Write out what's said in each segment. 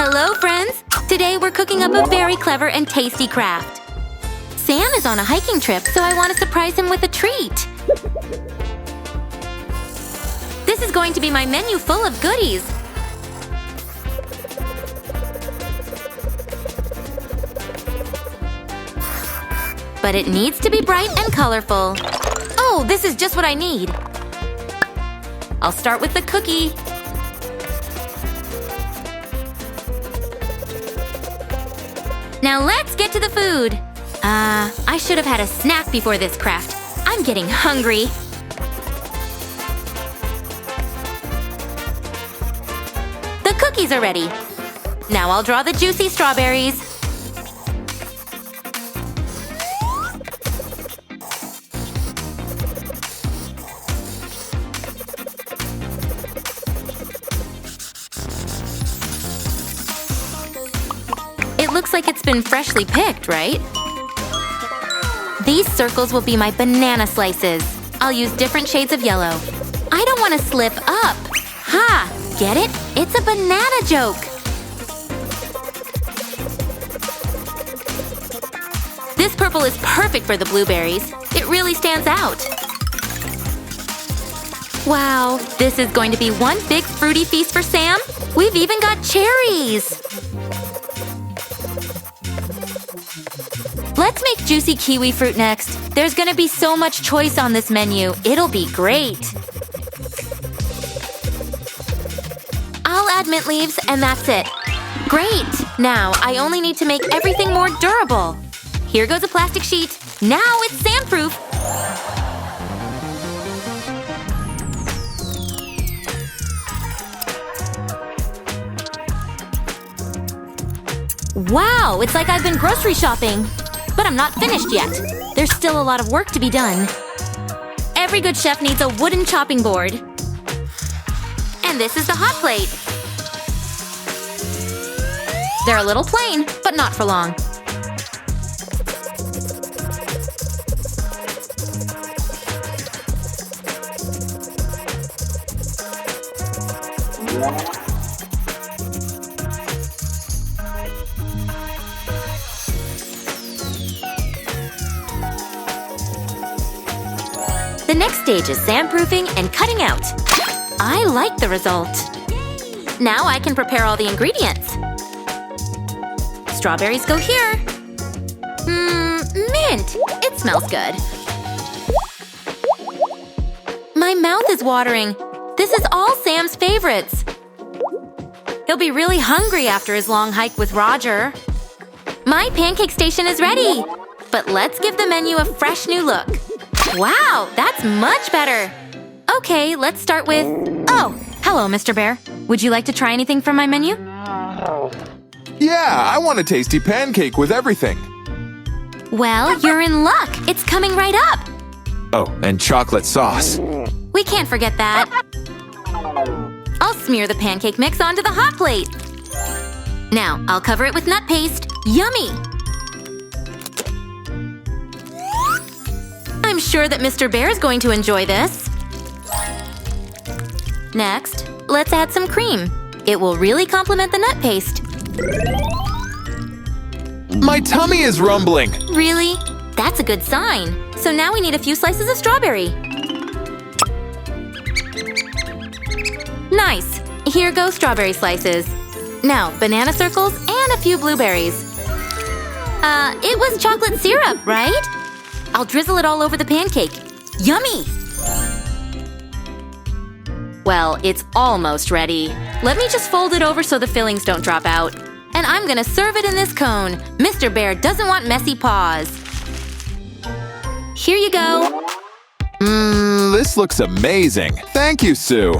Hello, friends! Today we're cooking up a very clever and tasty craft. Sam is on a hiking trip, so I want to surprise him with a treat. This is going to be my menu full of goodies. But it needs to be bright and colorful. Oh, this is just what I need. I'll start with the cookie. Now let's get to the food. I should have had a snack before this craft. I'm getting hungry. The cookies are ready. Now I'll draw the juicy strawberries. It looks like it's been freshly picked, right? These circles will be my banana slices. I'll use different shades of yellow. I don't want to slip up. Ha! Get it? It's a banana joke. This purple is perfect for the blueberries. It really stands out. Wow, this is going to be one big fruity feast for Sam. We've even got cherries. Let's make juicy kiwi fruit next. There's gonna be so much choice on this menu. It'll be great. I'll add mint leaves and that's it. Great! Now I only need to make everything more durable. Here goes a plastic sheet. Now it's sandproof. Wow, it's like I've been grocery shopping. But I'm not finished yet. There's still a lot of work to be done. Every good chef needs a wooden chopping board. And this is the hot plate. They're a little plain, but not for long. The next stage is sandproofing and cutting out. I like the result. Now I can prepare all the ingredients. Strawberries go here. Mint! It smells good. My mouth is watering. This is all Sam's favorites. He'll be really hungry after his long hike with Roger. My pancake station is ready. But let's give the menu a fresh new look. Wow, that's much better! Okay, let's start with… Oh, hello, Mr. Bear. Would you like to try anything from my menu? Yeah, I want a tasty pancake with everything. Well, you're in luck. It's coming right up. Oh, and chocolate sauce. We can't forget that. I'll smear the pancake mix onto the hot plate. Now, I'll cover it with nut paste. Yummy! I'm sure that Mr. Bear is going to enjoy this. Next, let's add some cream. It will really complement the nut paste. My tummy is rumbling. Really? That's a good sign. So now we need a few slices of strawberry. Nice. Here go strawberry slices. Now, banana circles and a few blueberries. It was chocolate syrup, right? I'll drizzle it all over the pancake. Yummy! Well, it's almost ready. Let me just fold it over so the fillings don't drop out. And I'm gonna serve it in this cone. Mr. Bear doesn't want messy paws. Here you go. This looks amazing. Thank you, Sue.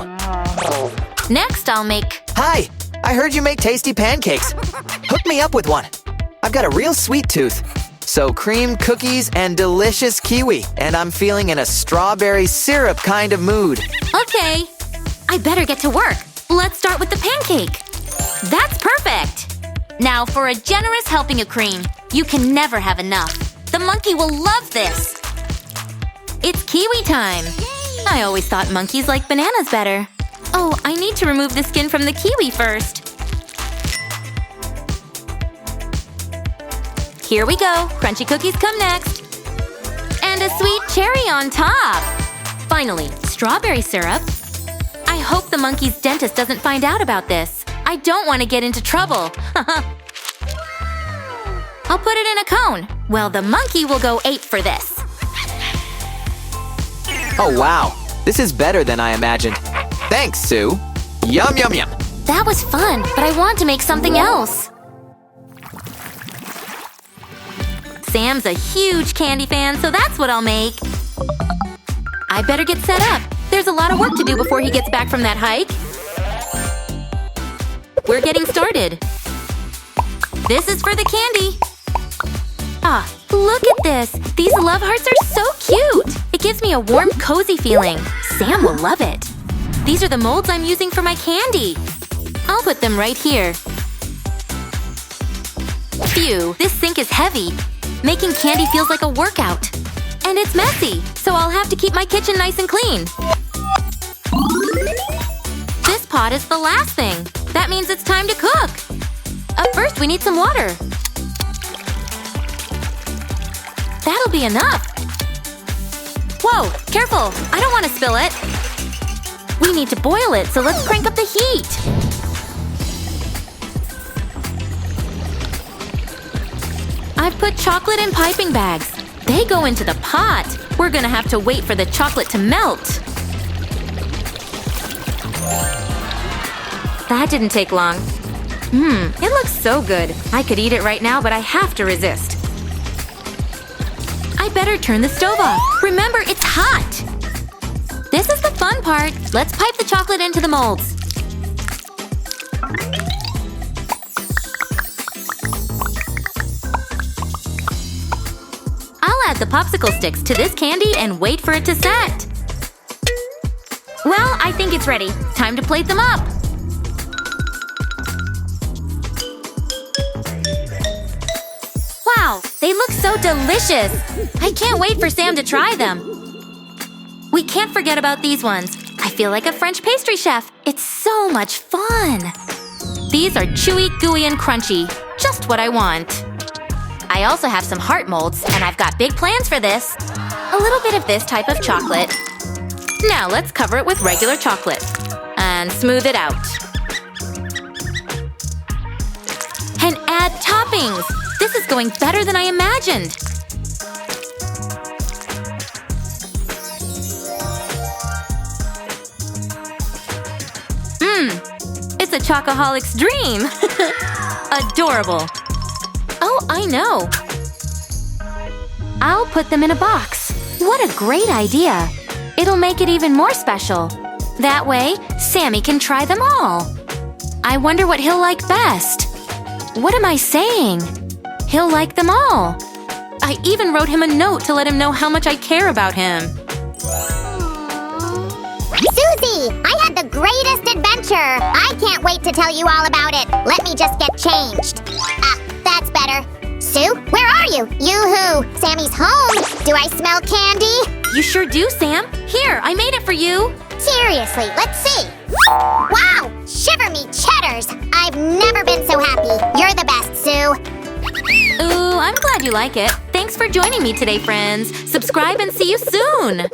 Next, I'll make… Hi! I heard you make tasty pancakes. Hook me up with one. I've got a real sweet tooth. So cream, cookies, and delicious kiwi. And I'm feeling in a strawberry syrup kind of mood. Okay. I better get to work. Let's start with the pancake. That's perfect. Now for a generous helping of cream. You can never have enough. The monkey will love this. It's kiwi time. I always thought monkeys liked bananas better. Oh, I need to remove the skin from the kiwi first. Here we go. Crunchy cookies come next. And a sweet cherry on top. Finally, strawberry syrup. I hope the monkey's dentist doesn't find out about this. I don't want to get into trouble. I'll put it in a cone. Well, the monkey will go ape for this. Oh, wow. This is better than I imagined. Thanks, Sue. Yum, yum, yum. That was fun, but I want to make something else. Sam's a huge candy fan, so that's what I'll make. I better get set up. There's a lot of work to do before he gets back from that hike. We're getting started. This is for the candy. Ah, look at this! These love hearts are so cute! It gives me a warm, cozy feeling. Sam will love it. These are the molds I'm using for my candy. I'll put them right here. Phew, this sink is heavy. Making candy feels like a workout. And it's messy, so I'll have to keep my kitchen nice and clean. This pot is the last thing. That means it's time to cook. Up first, we need some water. That'll be enough. Whoa, careful! I don't want to spill it. We need to boil it, so let's crank up the heat. I've put chocolate in piping bags. They go into the pot. We're gonna have to wait for the chocolate to melt. That didn't take long. It looks so good. I could eat it right now, but I have to resist. I better turn the stove off. Remember, it's hot! This is the fun part. Let's pipe the chocolate into the molds. I'll add the popsicle sticks to this candy and wait for it to set. Well, I think it's ready. Time to plate them up. Wow, they look so delicious! I can't wait for Sam to try them. We can't forget about these ones. I feel like a French pastry chef. It's so much fun! These are chewy, gooey, and crunchy. Just what I want. I also have some heart molds, and I've got big plans for this. A little bit of this type of chocolate. Now let's cover it with regular chocolate. And smooth it out. And add toppings! This is going better than I imagined! It's a chocoholic's dream! Adorable! Oh, I know! I'll put them in a box. What a great idea! It'll make it even more special. That way, Sammy can try them all. I wonder what he'll like best. What am I saying? He'll like them all. I even wrote him a note to let him know how much I care about him. Susie, I had the greatest adventure! I can't wait to tell you all about it. Let me just get changed. Ah, that's better. Sue, where are you? Yoo-hoo! Sammy's home! Do I smell candy? You sure do, Sam. Here, I made it for you. Seriously, let's see. Wow! Shiver me cheddars! I've never been so happy. You're the best, Sue. Ooh, I'm glad you like it. Thanks for joining me today, friends. Subscribe and see you soon!